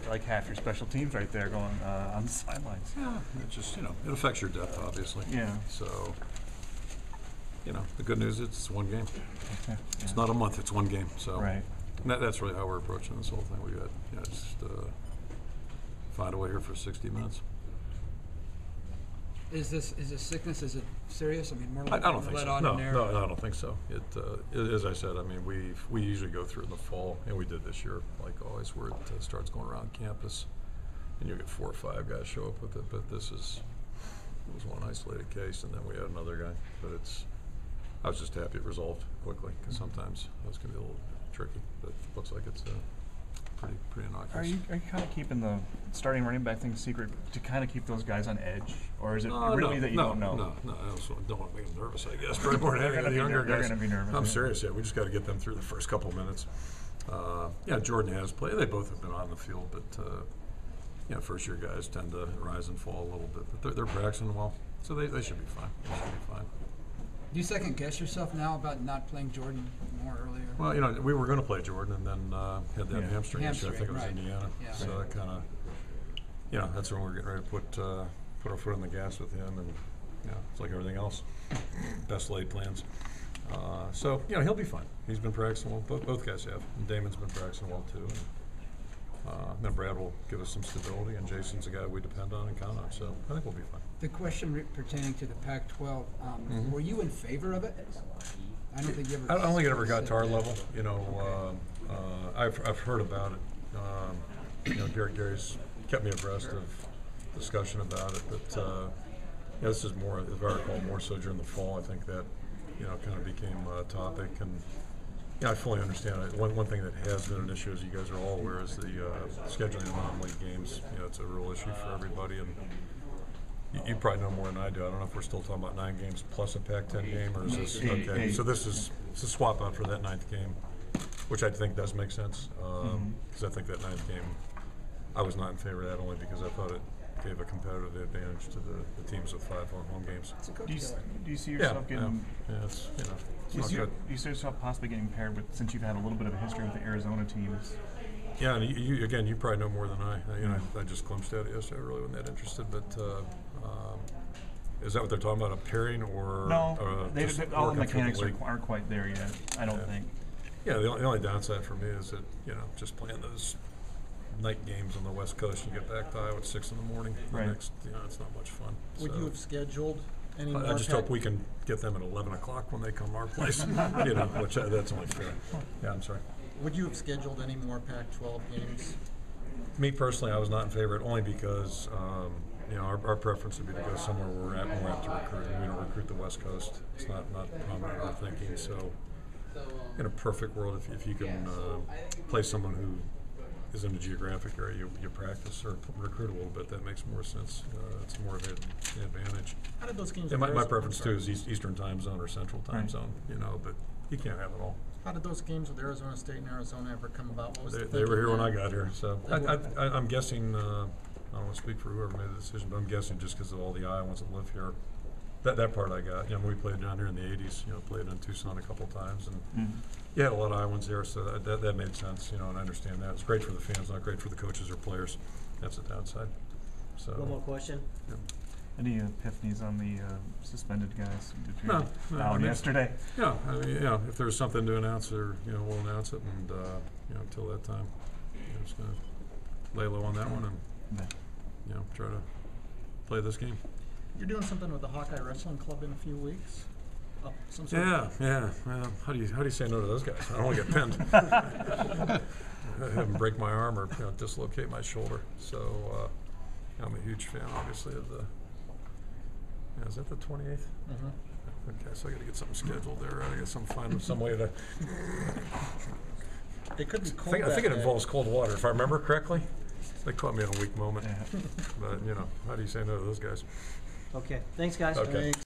like half your special teams right there going on the sidelines. Yeah, it just, it affects your depth, obviously. Yeah. So, the good news is it's one game. Yeah. It's not a month, it's one game. So right. And that's really how we're approaching this whole thing. We got, just find a way here for 60 minutes. Is this sickness? Is it serious? I mean, more I don't think so. No, I I don't think so. As I said, I mean, we usually go through in the fall, and we did this year, like always, where it starts going around campus, and you get 4 or 5 guys show up with it. But it was one isolated case, and then we had another guy. But I was just happy it resolved quickly, because sometimes it was going to be a little tricky. But it looks like it's pretty innocuous. Are you kind of keeping the starting running back thing secret to kind of keep those guys on edge, or is it really that you don't know? No, I also don't want to make them nervous, I guess. Probably more than any of the younger guys. They're going to be nervous. I'm serious. Yeah, we just got to get them through the first couple of minutes. Jordan has played. They both have been on the field, but first year guys tend to rise and fall a little bit. But they're practicing well, so they should be fine. They should be fine. Do you second guess yourself now about not playing Jordan more earlier? Well, we were going to play Jordan, and then had that hamstring issue. I think it was right. Indiana. Yeah. So that kind of, that's when we're getting ready to put our foot on the gas with him, and it's like everything else, best laid plans. So he'll be fine. He's been practicing well. Both guys have. And Damon's been practicing well too. And then Brad will give us some stability, and Jason's a guy we depend on and count on. So I think we'll be fine. The question pertaining to the Pac-12, were you in favor of it? I don't think you ever. I don't think it ever got to our level. I've heard about it. Gary's kept me abreast of discussion about it, but this is more, as I recall, more so during the fall. I think that kind of became a topic, and I fully understand it. One thing that has been an issue, as you guys are all aware, is the scheduling of non-league games. It's a real issue for everybody, and you probably know more than I do. I don't know if we're still talking about 9 games plus a Pac-10 game, or is this okay? So this is a swap out for that 9th game, which I think does make sense, because I think that 9th game, I was not in favor of that, only because I thought it gave a competitive advantage to the teams with 5 home games. Do you see yourself getting? Yeah, it's Do you see yourself possibly getting paired with, since you've had a little bit of a history with the Arizona teams? Yeah, and you probably know more than I. I just glimpsed at it yesterday. I really wasn't that interested, but is that what they're talking about? A pairing or no? All the mechanics aren't quite there yet. I don't think. Yeah, the only downside for me is that just playing those night games on the West Coast, you get back to Iowa at 6 in the morning. Right. It's not much fun. Would you have scheduled any more? I just hope we can get them at 11 o'clock when they come to our place. Which that's only fair. Yeah, I'm sorry. Would you have scheduled any more Pac-12 games? Me personally, I was not in favor of it, only because our preference would be to go somewhere where we're at to recruit, and we don't recruit the West Coast. It's not prominent in our thinking. So, in a perfect world, if you can play someone who is in a geographic area, you practice or recruit a little bit. That makes more sense. It's more of an advantage. How did those games? Yeah, my preference too is Eastern time zone or Central time zone. But you can't have it all. How did those games with Arizona State and Arizona ever come about? What was they were here when I got here, so I'm guessing. I don't want to speak for whoever made the decision, but I'm guessing just because of all the Iowans that live here. That part I got. We played down here in the '80s. Played in Tucson a couple times, and you had a lot of Iowans there, so that made sense. And I understand that. It's great for the fans, not great for the coaches or players. That's the downside. So. One more question. Yeah. Any epiphanies on the suspended guys? No, yesterday. Yeah, if there's something to announce, we'll announce it, and until that time, just gonna lay low on that one and try to play this game. You're doing something with the Hawkeye Wrestling Club in a few weeks. Yeah. Well, how do you say no to those guys? I don't want to get pinned. Have them break my arm or dislocate my shoulder. So I'm a huge fan, obviously, of the. Yeah, is that the 28th? Mm-hmm. Okay, so I got to get something scheduled there. I got some way to. It could be cold. I think it involves cold water, if I remember correctly. They caught me in a weak moment. Yeah. But how do you say no to those guys? Okay. Thanks, guys. Okay. Thanks.